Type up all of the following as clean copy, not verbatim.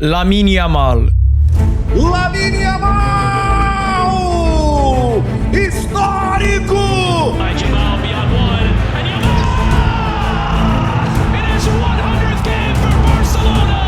Lamine Yamal. Lamine Yamal! Histórico! Yamal beyond one, and Yamal! It is 100th game for Barcelona!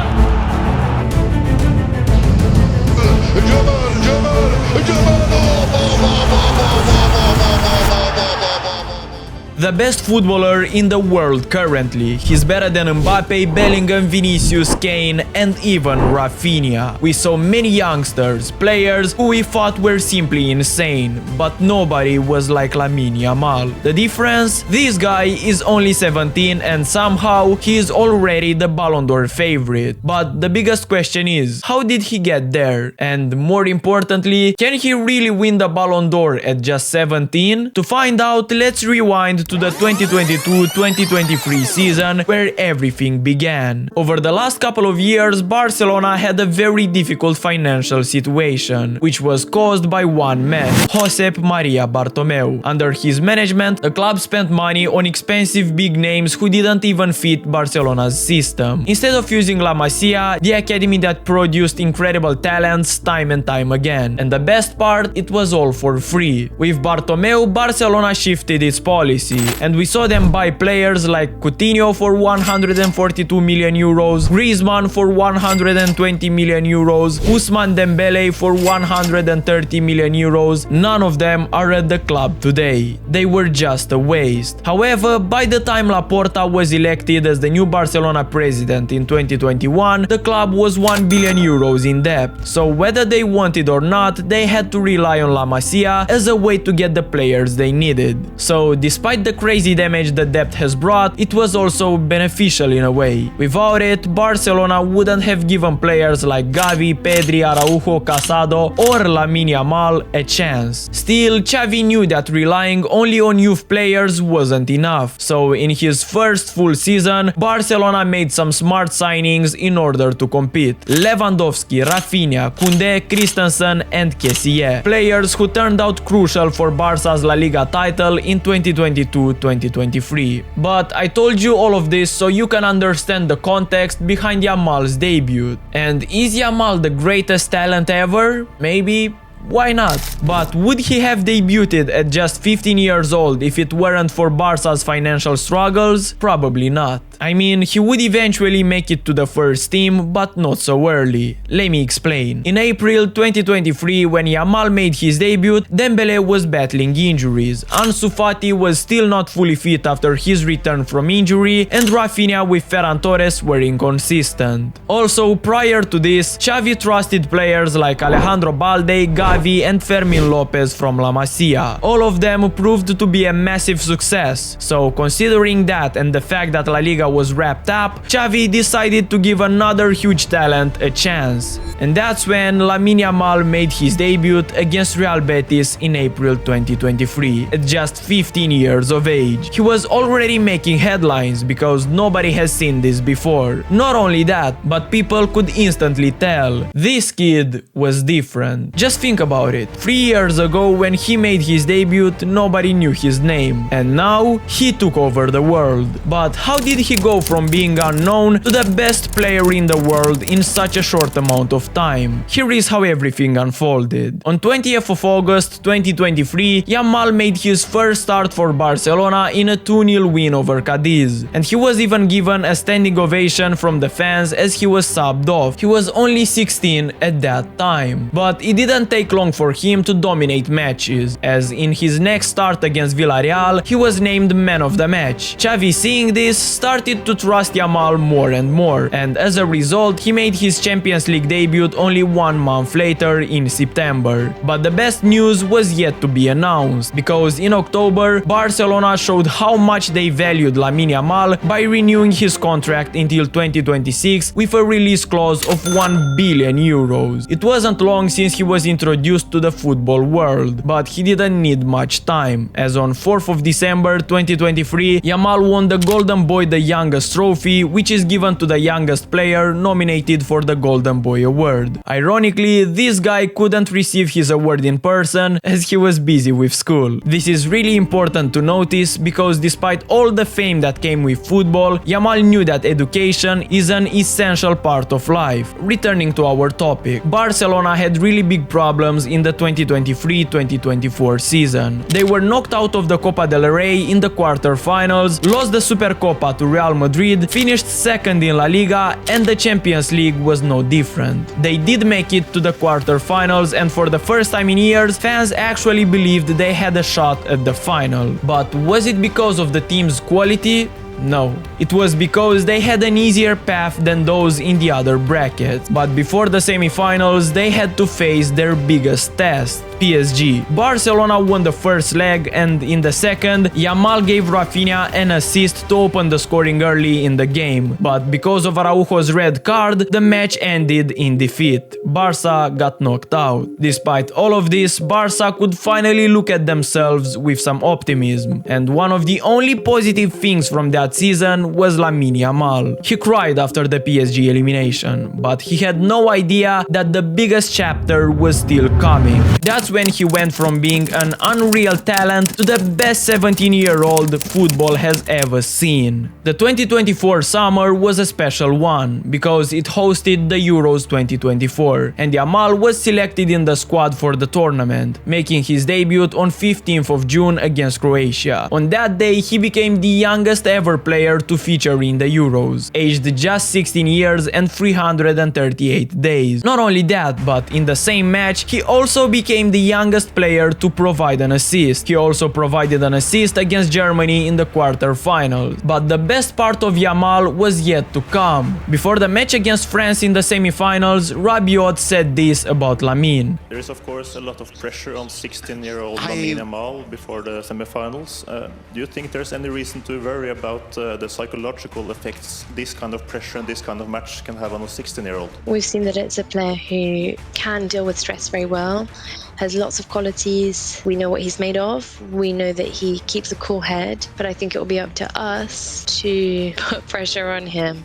The best footballer in the world currently. He's better than Mbappe, Bellingham, Vinicius, Kane and even Rafinha. We saw many youngsters, players who we thought were simply insane, but nobody was like Lamine Yamal. The difference? This guy is only 17 and somehow he is already the Ballon d'Or favorite. But the biggest question is, how did he get there? And more importantly, can he really win the Ballon d'Or at just 17? To find out, let's rewind to the 2022-2023 season where everything began. Over the last couple of years, Barcelona had a very difficult financial situation, which was caused by one man, Josep Maria Bartomeu. Under his management, the club spent money on expensive big names who didn't even fit Barcelona's system. Instead of using La Masia, the academy that produced incredible talents time and time again. And the best part, it was all for free. With Bartomeu, Barcelona shifted its policy, and we saw them buy players like Coutinho for 142 million euros, Griezmann for 120 million euros, Ousmane Dembele for 130 million euros. None of them are at the club today. They were just a waste. However, by the time Laporta was elected as the new Barcelona president in 2021, the club was 1 billion euros in debt. So whether they wanted or not, they had to rely on La Masia as a way to get the players they needed. So despite the crazy damage the debt has brought, it was also beneficial in a way. Without it, Barcelona wouldn't have given players like Gavi, Pedri, Araujo, Casado or Lamine Yamal a chance. Still, Xavi knew that relying only on youth players wasn't enough. So in his first full season, Barcelona made some smart signings in order to compete. Lewandowski, Rafinha, Koundé, Christensen and Kessie. Players who turned out crucial for Barca's La Liga title in 2022-2023. But I told you all of this so you can understand the context behind Yamal's debut. And is Yamal the greatest talent ever? Maybe. Why not? But would he have debuted at just 15 years old if it weren't for Barca's financial struggles? Probably not. I mean, he would eventually make it to the first team, but not so early. Let me explain. In April 2023, when Yamal made his debut, Dembele was battling injuries, Ansu Fati was still not fully fit after his return from injury, and Rafinha with Ferran Torres were inconsistent. Also, prior to this, Xavi trusted players like Alejandro Balde, Gavi and Fermin Lopez from La Masia. All of them proved to be a massive success. So considering that and the fact that La Liga was wrapped up, Xavi decided to give another huge talent a chance. And that's when Lamine Yamal made his debut against Real Betis in April 2023, at just 15 years of age. He was already making headlines because nobody has seen this before. Not only that, but people could instantly tell this kid was different. Just think about it. 3 years ago when he made his debut, nobody knew his name. And now he took over the world. But how did he go from being unknown to the best player in the world in such a short amount of time? Here is how everything unfolded. On 20th of August 2023, Yamal made his first start for Barcelona in a 2-0 win over Cadiz. And he was even given a standing ovation from the fans as he was subbed off. He was only 16 at that time. But it didn't take long for him to dominate matches, as in his next start against Villarreal, he was named man of the match. Xavi, seeing this, started to trust Yamal more and more, and as a result, he made his Champions League debut only 1 month later in September. But the best news was yet to be announced, because in October, Barcelona showed how much they valued Lamine Yamal by renewing his contract until 2026 with a release clause of 1 billion euros. It wasn't long since he was introduced to the football world, but he didn't need much time, as on 4th of December 2023, Yamal won the Golden Boy the youngest trophy, which is given to the youngest player nominated for the Golden Boy Award. Ironically, this guy couldn't receive his award in person as he was busy with school. This is really important to notice because despite all the fame that came with football, Yamal knew that education is an essential part of life. Returning to our topic, Barcelona had really big problems in the 2023-2024 season. They were knocked out of the Copa del Rey in the quarter-finals, lost the Supercopa to Real Madrid, finished second in La Liga, and the Champions League was no different. They did make it to the quarter-finals, and for the first time in years, fans actually believed they had a shot at the final. But was it because of the team's quality? No, it was because they had an easier path than those in the other brackets. But before the semi-finals, they had to face their biggest test, PSG. Barcelona won the first leg, and in the second, Yamal gave Rafinha an assist to open the scoring early in the game. But because of Araujo's red card, the match ended in defeat. Barca got knocked out. Despite all of this, Barca could finally look at themselves with some optimism. And one of the only positive things from that season was Lamine Yamal. He cried after the PSG elimination, but he had no idea that the biggest chapter was still coming. That's when he went from being an unreal talent to the best 17-year-old football has ever seen. The 2024 summer was a special one because it hosted the Euros 2024, and Yamal was selected in the squad for the tournament, making his debut on 15th of June against Croatia. On that day, he became the youngest ever player to feature in the Euros, aged just 16 years and 338 days. Not only that, but in the same match, he also became the youngest player to provide an assist. He also provided an assist against Germany in the quarter-finals. But the best part of Yamal was yet to come. Before the match against France in the semi-finals, Rabiot said this about Lamine. There is of course a lot of pressure on 16-year-old Lamine Yamal before the semi-finals. Do you think there's any reason to worry about the psychological effects this kind of pressure and this kind of match can have on a 16-year-old? We've seen that it's a player who can deal with stress very well, has lots of qualities. We know what he's made of. We know that he keeps a cool head, but I think it will be up to us to put pressure on him.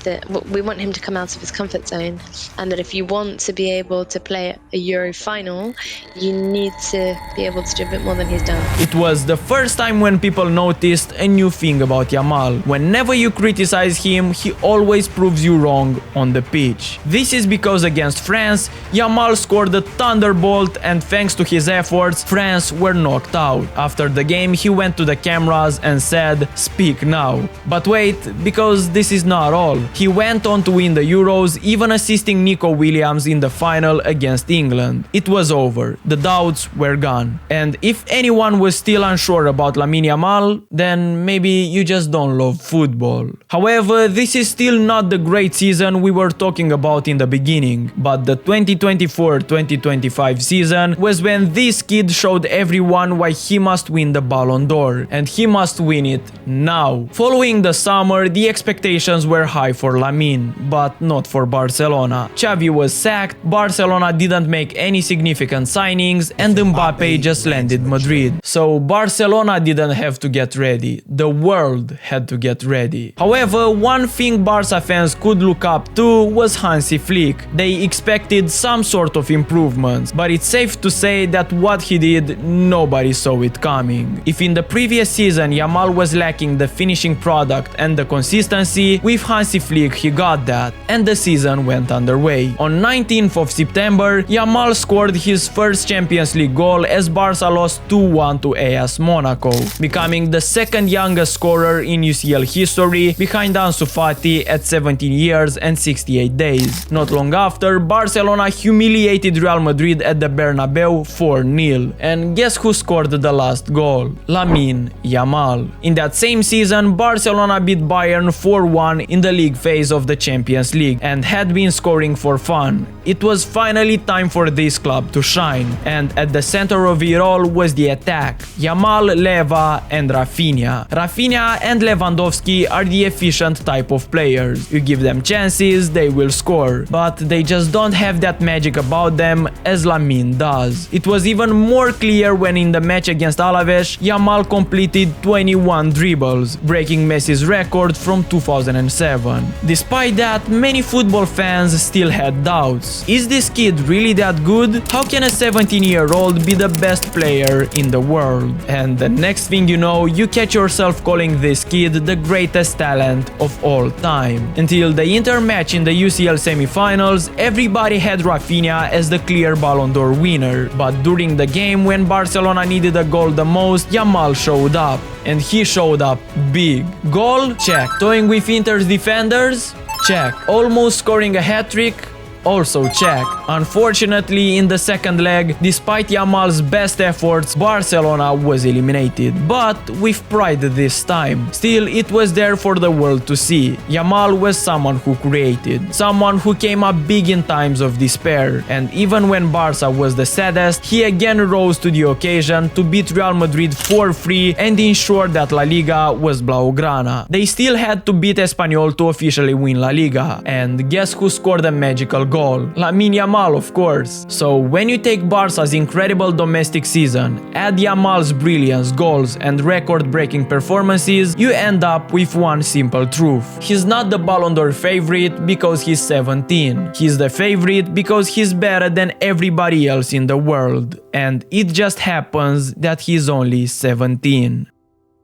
That we want him to come out of his comfort zone, and that if you want to be able to play a Euro final, you need to be able to do a bit more than he's done. It was the first time when people noticed a new thing about Yamal. Whenever you criticize him, he always proves you wrong on the pitch. This is because against France, Yamal scored a thunderbolt, and thanks to his efforts, France were knocked out. After the game, he went to the cameras and said, "Speak now." But wait, because this is not all. He went on to win the Euros, even assisting Nico Williams in the final against England. It was over. The doubts were gone. And if anyone was still unsure about Lamine Yamal, then maybe you just don't love football. However, this is still not the great season we were talking about in the beginning, but the 2024-2025 season was when this kid showed everyone why he must win the Ballon d'Or, and he must win it now. Following the summer, the expectations were high for Lamine, but not for Barcelona. Xavi was sacked, Barcelona didn't make any significant signings, and Mbappe just landed Madrid. So Barcelona didn't have to get ready, the world had to get ready. However, one thing Barca fans could look up to was Hansi Flick. They expected some sort of improvements, but it's safe to say that what he did, nobody saw it coming. If in the previous season Yamal was lacking the finishing product and the consistency, with Hansi Flick he got that, and the season went underway. On 19th of September, Yamal scored his first Champions League goal as Barca lost 2-1 to AS Monaco, becoming the second youngest scorer in UCL history, behind Ansu Fati at 17 years and 68 days. Not long after, Barcelona humiliated Real Madrid at the Bernabeu 4-0. And guess who scored the last goal? Lamine Yamal. In that same season, Barcelona beat Bayern 4-1 in the league phase of the Champions League and had been scoring for fun. It was finally time for this club to shine, and at the center of it all was the attack. Yamal, Leva and Rafinha. Rafinha and Lewandowski are the efficient type of players. You give them chances, they will score, but they just don't have that magic about them as Lamine does. It was even more clear when in the match against Alaves, Yamal completed 21 dribbles, breaking Messi's record from 2007. Despite that, many football fans still had doubts. Is this kid really that good? How can a 17-year-old be the best player in the world? And the next thing you know, you catch yourself calling this kid the greatest talent of all time. Until the Inter match in the UCL semi-finals, everybody had Rafinha as the clear Ballon d'Or winner. But during the game when Barcelona needed a goal the most, Yamal showed up. And he showed up big. Goal? Check. Toying with Inter's defenders? Check. Almost scoring a hat-trick? Also check. Unfortunately, in the second leg, despite Yamal's best efforts, Barcelona was eliminated, but with pride this time. Still, it was there for the world to see. Yamal was someone who created, someone who came up big in times of despair, and even when Barca was the saddest, he again rose to the occasion to beat Real Madrid 4-3 and ensure that La Liga was Blaugrana. They still had to beat Espanyol to officially win La Liga, and guess who scored a magical goal? Lamine Yamal, of course. So when you take Barca's incredible domestic season, add Yamal's brilliance, goals and record-breaking performances, you end up with one simple truth. He's not the Ballon d'Or favorite because he's 17. He's the favorite because he's better than everybody else in the world. And it just happens that he's only 17.